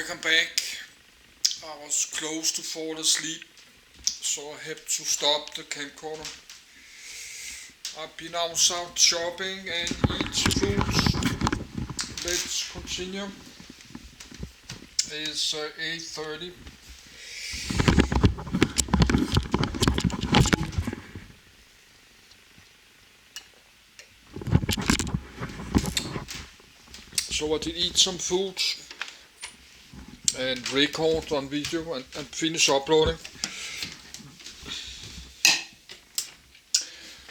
welcome back. I was close to fall asleep, so I had to stop the camcorder. I've been outside shopping and eat food. Let's continue. It's 8:30. So I did eat some food and record on video and finish uploading.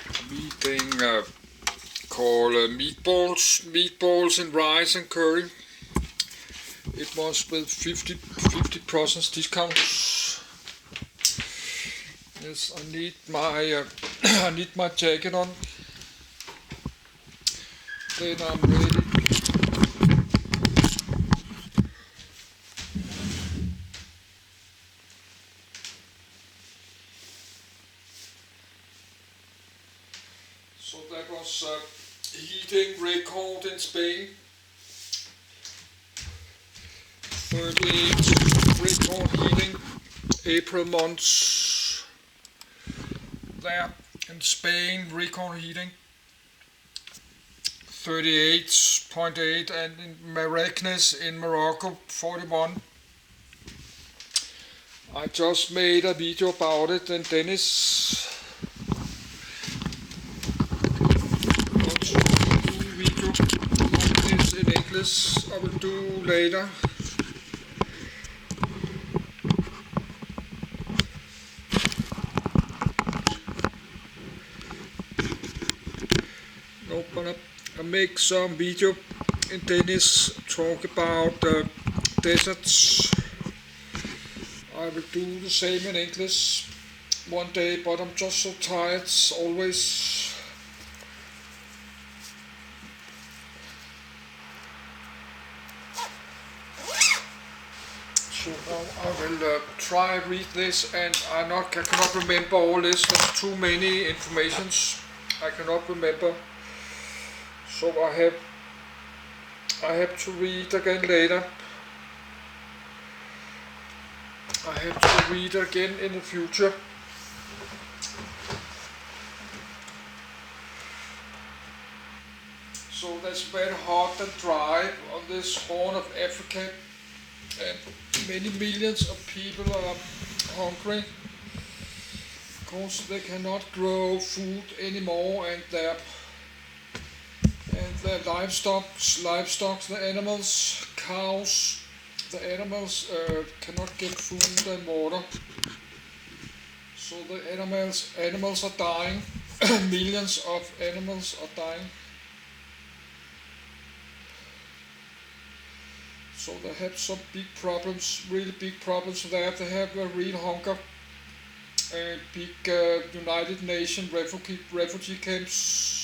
I'm eating called meatballs and rice and curry. It was with 50% discount. Yes, I need my I need my jacket on. Then I'm ready. So that was heating record in Spain. 38 record heating April months there in Spain. Record heating 38.8, and in Marrakech in Morocco 41. I just made a video about it, and Dennis video like this in English I will do later. No, but I make some video in Danish talk about deserts. I will do the same in English one day, but I'm just so tired always. So now I will try read this, and I cannot remember all this. There's too many informations I cannot remember. So I have to read again later. I have to read again in the future. So that's very hot and dry on this Horn of Africa, and many millions of people are hungry because they cannot grow food anymore, and their livestock, the animals, cows, the animals cannot get food and water. So the animals are dying. Millions of animals are dying. So they have some big problems, really big problems there. They have a real hunger. Big United Nations refugee camps.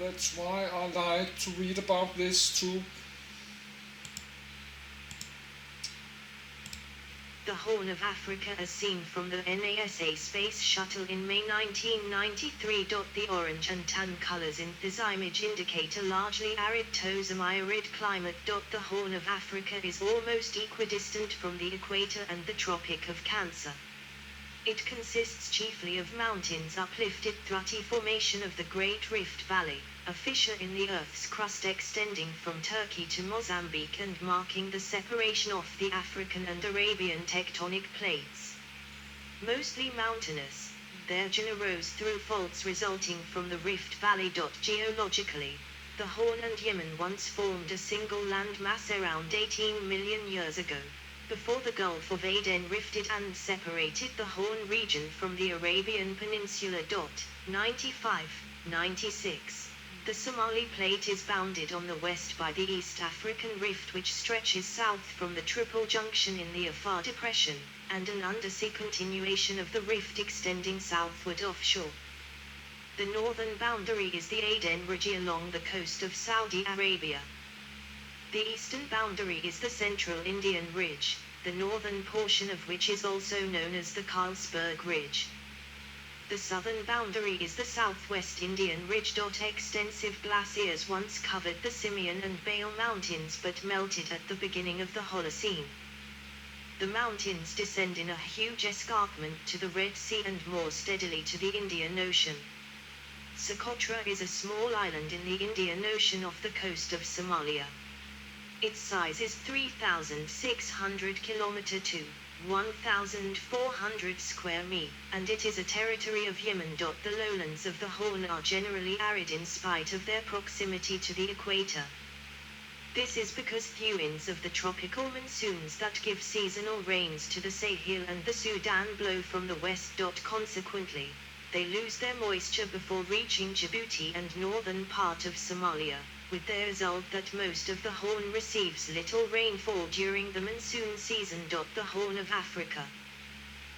That's why I like to read about this too. The Horn of Africa as seen from the NASA Space Shuttle in May 1993. The orange and tan colors in this image indicate a largely arid to semi-arid climate. The Horn of Africa is almost equidistant from the equator and the Tropic of Cancer. It consists chiefly of mountains uplifted through the formation of the Great Rift Valley, a fissure in the Earth's crust extending from Turkey to Mozambique and marking the separation of the African and Arabian tectonic plates. Mostly mountainous, their origin arose through faults resulting from the Rift Valley. Geologically, the Horn and Yemen once formed a single land mass around 18 million years ago, before the Gulf of Aden rifted and separated the Horn region from the Arabian Peninsula. 95-96. The Somali Plate is bounded on the west by the East African Rift, which stretches south from the Triple Junction in the Afar Depression, and an undersea continuation of the rift extending southward offshore. The northern boundary is the Aden Ridge along the coast of Saudi Arabia. The eastern boundary is the Central Indian Ridge, the northern portion of which is also known as the Carlsberg Ridge. The southern boundary is the southwest Indian Ridge. Extensive glaciers once covered the Simien and Bale Mountains but melted at the beginning of the Holocene. The mountains descend in a huge escarpment to the Red Sea and more steadily to the Indian Ocean. Socotra is a small island in the Indian Ocean off the coast of Somalia. Its size is 3,600 km to 1,400 square mi, and it is a territory of Yemen. The lowlands of the Horn are generally arid in spite of their proximity to the equator. This is because few winds of the tropical monsoons that give seasonal rains to the Sahel and the Sudan blow from the west. Consequently, they lose their moisture before reaching Djibouti and northern part of Somalia, with the result that most of the Horn receives little rainfall during the monsoon season. The Horn of Africa.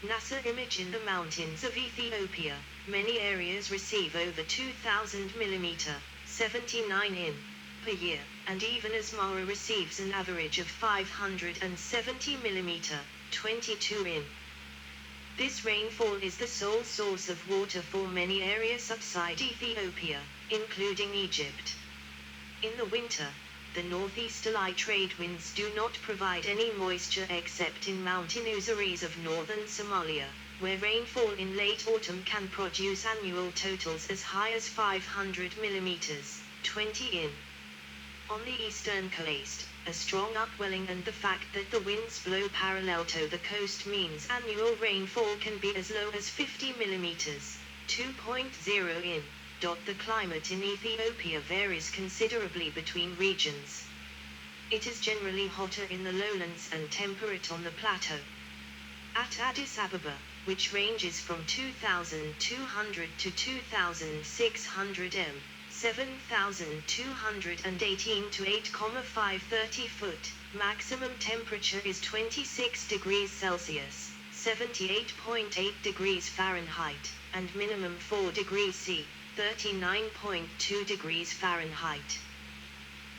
NASA image in the mountains of Ethiopia. Many areas receive over 2,000 mm, 79 in, per year, and even Asmara receives an average of 570 mm, 22 in. This rainfall is the sole source of water for many areas outside Ethiopia, including Egypt. In the winter, the northeasterly trade winds do not provide any moisture except in mountainous areas of northern Somalia, where rainfall in late autumn can produce annual totals as high as 500 mm, 20 in. On the eastern coast, a strong upwelling and the fact that the winds blow parallel to the coast means annual rainfall can be as low as 50 mm, 2.0 in. The climate in Ethiopia varies considerably between regions. It is generally hotter in the lowlands and temperate on the plateau. At Addis Ababa, which ranges from 2,200 to 2,600 m, 7,218 to 8,530 foot, maximum temperature is 26 degrees Celsius, 78.8 degrees Fahrenheit, and minimum 4 degrees C, 39.2 degrees Fahrenheit.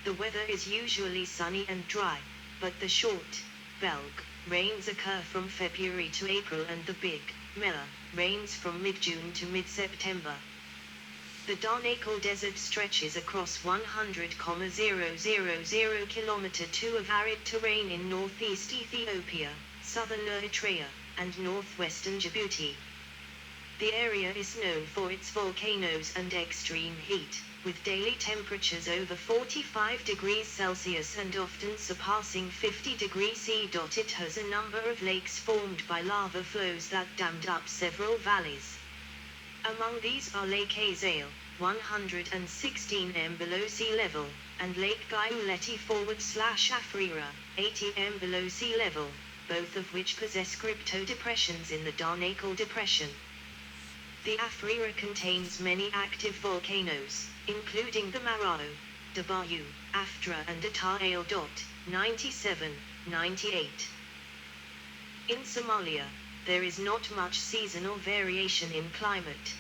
The weather is usually sunny and dry, but the short, Belg, rains occur from February to April and the big, Mela, rains from mid-June to mid-September. The Darnakal Desert stretches across 100,000 km2 of arid terrain in northeast Ethiopia, southern Eritrea, and northwestern Djibouti. The area is known for its volcanoes and extreme heat, with daily temperatures over 45 degrees Celsius and often surpassing 50 degrees C. It has a number of lakes formed by lava flows that dammed up several valleys. Among these are Lake Azale, 116 m below sea level, and Lake Gayuleti/Afrira, 80 m below sea level, both of which possess crypto-depressions in the Darnakal Depression. The Afrira contains many active volcanoes, including the Marao, Dabayu, Aftra and Ata'ale. 97, 98. In Somalia, there is not much seasonal variation in climate.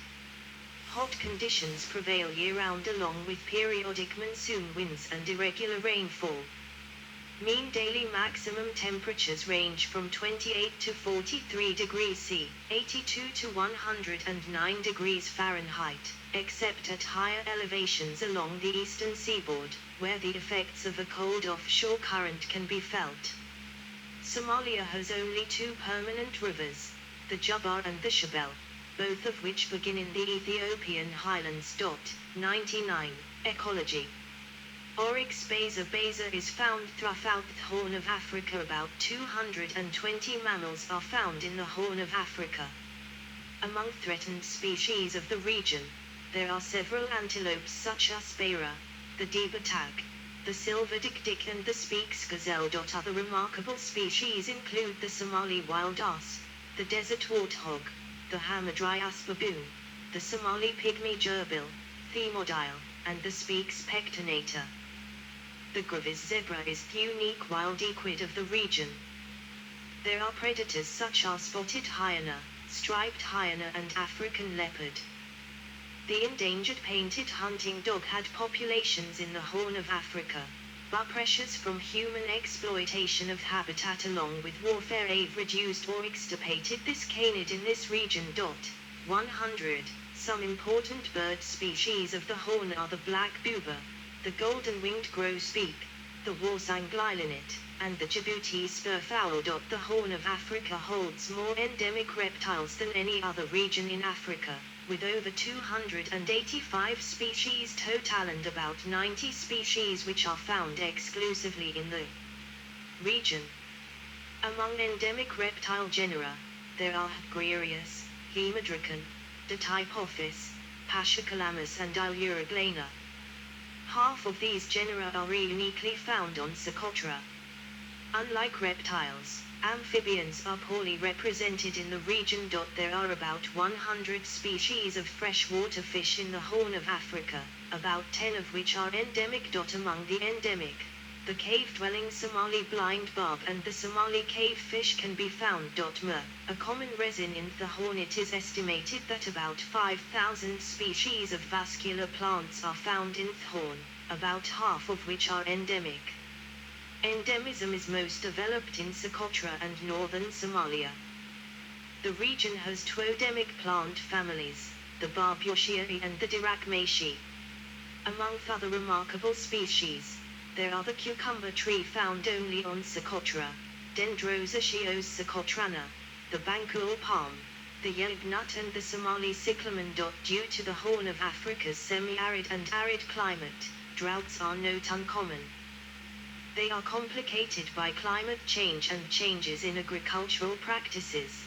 Hot conditions prevail year-round along with periodic monsoon winds and irregular rainfall. Mean daily maximum temperatures range from 28 to 43 degrees C, 82 to 109 degrees Fahrenheit, except at higher elevations along the eastern seaboard, where the effects of a cold offshore current can be felt. Somalia has only two permanent rivers, the Jubba and the Shabelle, both of which begin in the Ethiopian highlands. 99. Ecology. Oryx beza is found throughout the Horn of Africa. About 220 mammals are found in the Horn of Africa. Among threatened species of the region, there are several antelopes such as Beira, the Dibatag, the silver dik-dik and the Speke's gazelle. Other remarkable species include the Somali wild ass, the desert warthog, the Hamadryas baboon, the Somali pygmy gerbil, Thermodile, and the Speke's pectinator. The Gravis zebra is the unique wild equid of the region. There are predators such as spotted hyena, striped hyena and African leopard. The endangered painted hunting dog had populations in the Horn of Africa, but pressures from human exploitation of habitat along with warfare have reduced or extirpated this canid in this region. 100. Some important bird species of the Horn are the black boober, the golden-winged grosbeak, the warsangli linnet, and the Djibouti spurfowl. The Horn of Africa holds more endemic reptiles than any other region in Africa, with over 285 species total and about 90 species which are found exclusively in the region. Among endemic reptile genera, there are Gregarious, Haemadricon, Dtypophis, Pachacalamus and Iluroglana. Half of these genera are uniquely found on Socotra. Unlike reptiles, amphibians are poorly represented in the region. There are about 100 species of freshwater fish in the Horn of Africa, about 10 of which are endemic. Among the endemic, the cave-dwelling Somali blind barb and the Somali cave fish can be found. Myrrh, a common resin in the Horn. It is estimated that about 5,000 species of vascular plants are found in the Horn, about half of which are endemic. Endemism is most developed in Socotra and northern Somalia. The region has two endemic plant families, the Barbushiae and the Diracmaceae. Among other remarkable species, there are the cucumber tree found only on Socotra, Dendrosaceae socotrana, the Bangkul palm, the yellow nut and the Somali cyclamen. Due to the Horn of Africa's semi-arid and arid climate, droughts are not uncommon. They are complicated by climate change and changes in agricultural practices.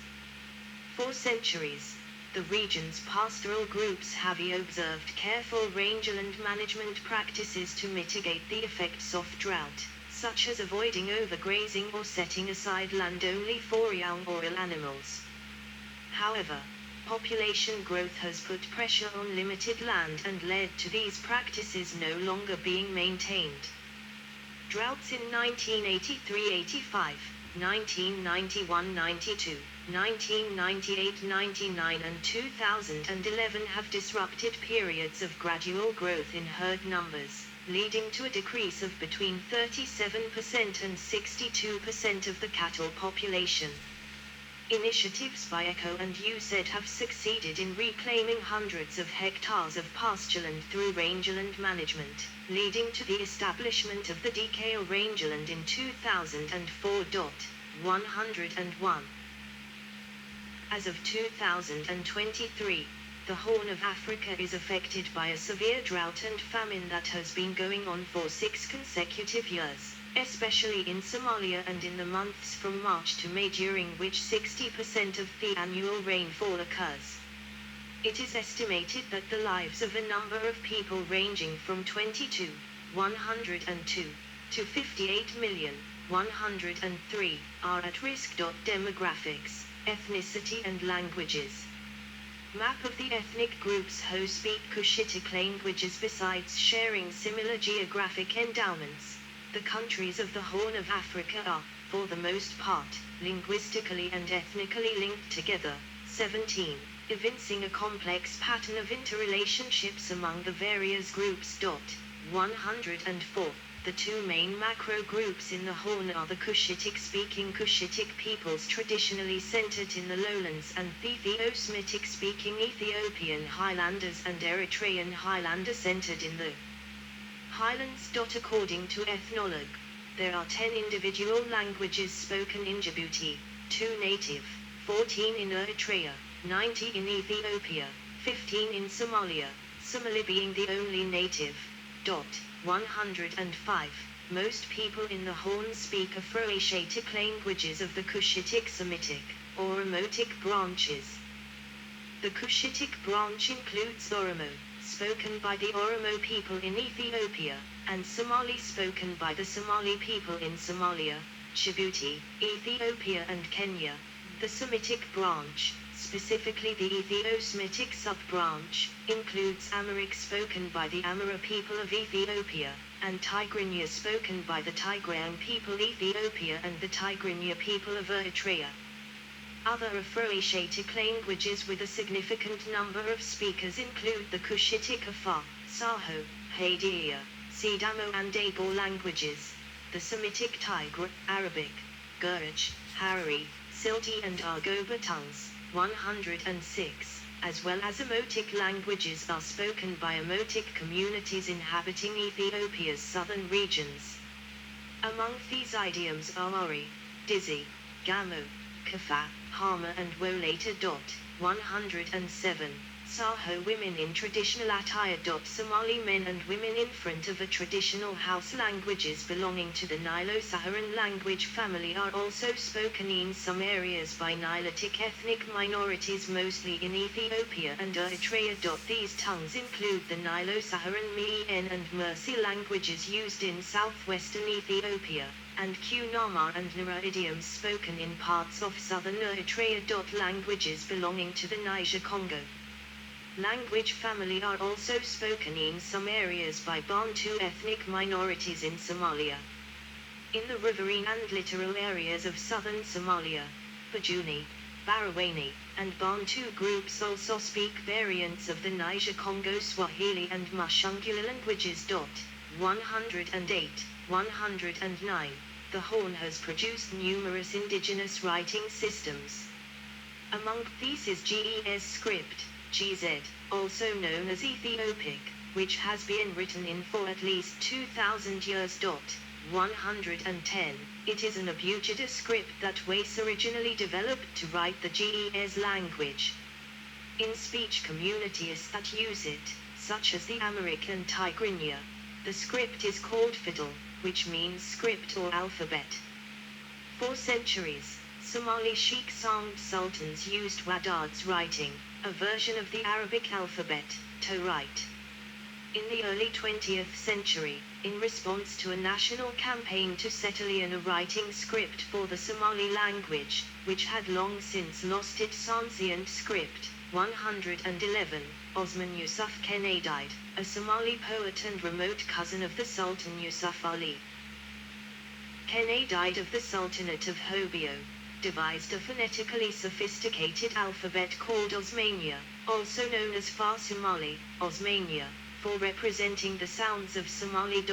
For centuries, the region's pastoral groups have observed careful rangeland management practices to mitigate the effects of drought, such as avoiding overgrazing or setting aside land only for young or ill animals. However, population growth has put pressure on limited land and led to these practices no longer being maintained. Droughts in 1983-85, 1991-92, 1998-99 and 2011 have disrupted periods of gradual growth in herd numbers, leading to a decrease of between 37% and 62% of the cattle population. Initiatives by ECHO and USAID have succeeded in reclaiming hundreds of hectares of pastureland through rangeland management, leading to the establishment of the DKL Rangeland in 2004. 101. As of 2023, the Horn of Africa is affected by a severe drought and famine that has been going on for 6 consecutive years, especially in Somalia and in the months from March to May, during which 60% of the annual rainfall occurs. It is estimated that the lives of a number of people ranging from 22,102 to 58,103 are at risk. Demographics, ethnicity and languages. Map of the ethnic groups who speak Cushitic languages. Besides sharing similar geographic endowments, the countries of the Horn of Africa are, for the most part, linguistically and ethnically linked together. 17. Evincing a complex pattern of interrelationships among the various groups. 104. The two main macro groups in the Horn are the Cushitic-speaking Cushitic peoples traditionally centered in the lowlands and the Ethio-Semitic-speaking Ethiopian highlanders and Eritrean highlander centered in the highlands. According to Ethnologue, there are 10 individual languages spoken in Djibouti, 2 native, 14 in Eritrea, 90 in Ethiopia, 15 in Somalia, Somali being the only native. 105. Most people in the Horn speak Afroasiatic languages of the Cushitic Semitic, or Omotic branches. The Cushitic branch includes Oromo, spoken by the Oromo people in Ethiopia, and Somali spoken by the Somali people in Somalia, Djibouti, Ethiopia and Kenya. The Semitic branch, specifically the Ethio-Semitic sub-branch, includes Amharic spoken by the Amhara people of Ethiopia, and Tigrinya spoken by the Tigrayan people Ethiopia and the Tigrinya people of Eritrea. Other Afroasiatic languages with a significant number of speakers include the Cushitic Afar, Saho, Hadiya, Sidamo and Abor languages, the Semitic Tigre, Arabic, Gurj, Harari, Silti and Argoba tongues. 106. as well as Omotic languages are spoken by Omotic communities inhabiting Ethiopia's southern regions. Among these idioms are Ori, Dizzy, Gamo, Kafa, Hama and Wolata. 107. Saho women in traditional attire. Somali men and women in front of a traditional house. Languages belonging to the Nilo-Saharan language family are also spoken in some areas by Nilotic ethnic minorities, mostly in Ethiopia and Eritrea. These tongues include the Nilo-Saharan Mien and Mursi languages used in southwestern Ethiopia, and Kunama and Nara idioms spoken in parts of southern Eritrea. Languages belonging to the Niger-Congo language family are also spoken in some areas by Bantu ethnic minorities in Somalia. In the riverine and littoral areas of southern Somalia, Bajuni, Barawani, and Bantu groups also speak variants of the Niger-Congo Swahili and Mashungula languages. 108, 109. The Horn has produced numerous indigenous writing systems. Among these is GES script, GZ, also known as Ethiopic, which has been written in for at least 2,000 years. 110. It is an Abugida script that Wace originally developed to write the GES language. In speech communities that use it, such as the Amharic and Tigrinya, the script is called Fiddle, which means script or alphabet. For centuries, Somali Sheikh Sound sultans used Wadad's writing, a version of the Arabic alphabet, to write. In the early 20th century, in response to a national campaign to settle in a writing script for the Somali language, which had long since lost its ancient script, 111, Osman Yusuf Kene died, a Somali poet and remote cousin of the Sultan Yusuf Ali. Kene died of the Sultanate of Hobyo, devised a phonetically sophisticated alphabet called Osmania, also known as Far Somali, Osmania, for representing the sounds of Somali.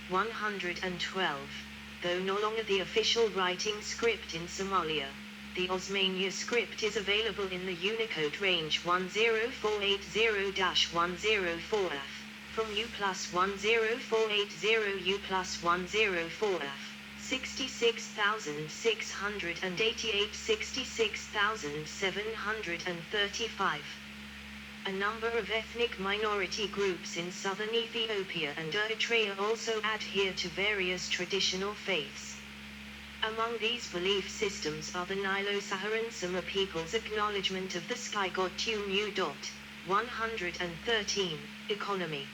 112. Though no longer the official writing script in Somalia, the Osmania script is available in the Unicode range 10480-104F, from U+10480 U+104F. 66,688 66,735. A number of ethnic minority groups in southern Ethiopia and Eritrea also adhere to various traditional faiths. Among these belief systems are the Nilo-Saharan Sama people's acknowledgement of the sky god Tumu. 113. Economy.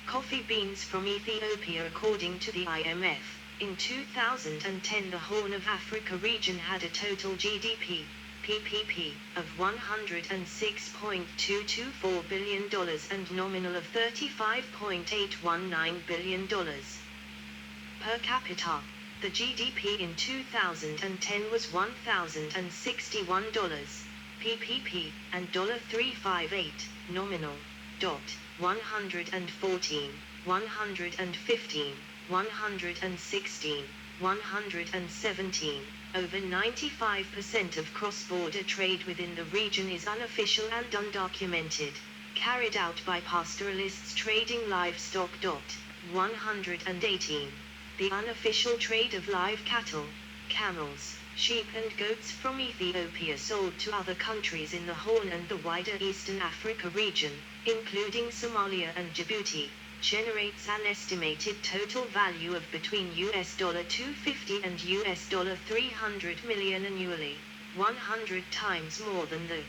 Coffee beans from Ethiopia. According to the IMF, in 2010 the Horn of Africa region had a total GDP, PPP, of $106.224 billion and nominal of $35.819 billion. Per capita, the GDP in 2010 was $1,061, PPP, and $358, nominal. 114, 115. 116, 117. Over 95% of cross-border trade within the region is unofficial and undocumented, carried out by pastoralists trading livestock. 118. The unofficial trade of live cattle, camels, sheep and goats from Ethiopia sold to other countries in the Horn and the wider Eastern Africa region, including Somalia and Djibouti, generates an estimated total value of between $250 and $300 million annually, 100 times more than the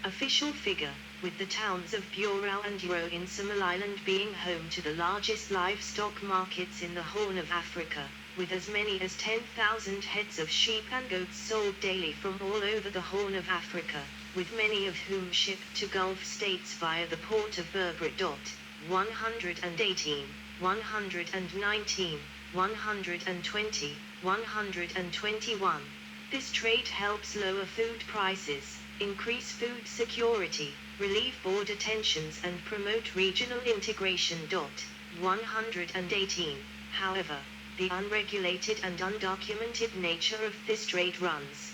official figure, with the towns of Bural and Uro in Somaliland being home to the largest livestock markets in the Horn of Africa, with as many as 10,000 heads of sheep and goats sold daily from all over the Horn of Africa, with many of whom shipped to Gulf states via the port of Berbera. 118, 119, 120, 121. This trade helps lower food prices, increase food security, relieve border tensions and promote regional integration. 118. However, the unregulated and undocumented nature of this trade runs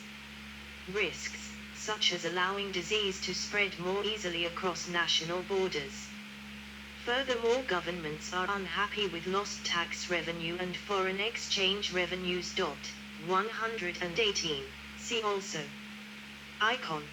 risks. such as allowing disease to spread more easily across national borders. Furthermore, governments are unhappy with lost tax revenue and foreign exchange revenues. 118. See also. Icon.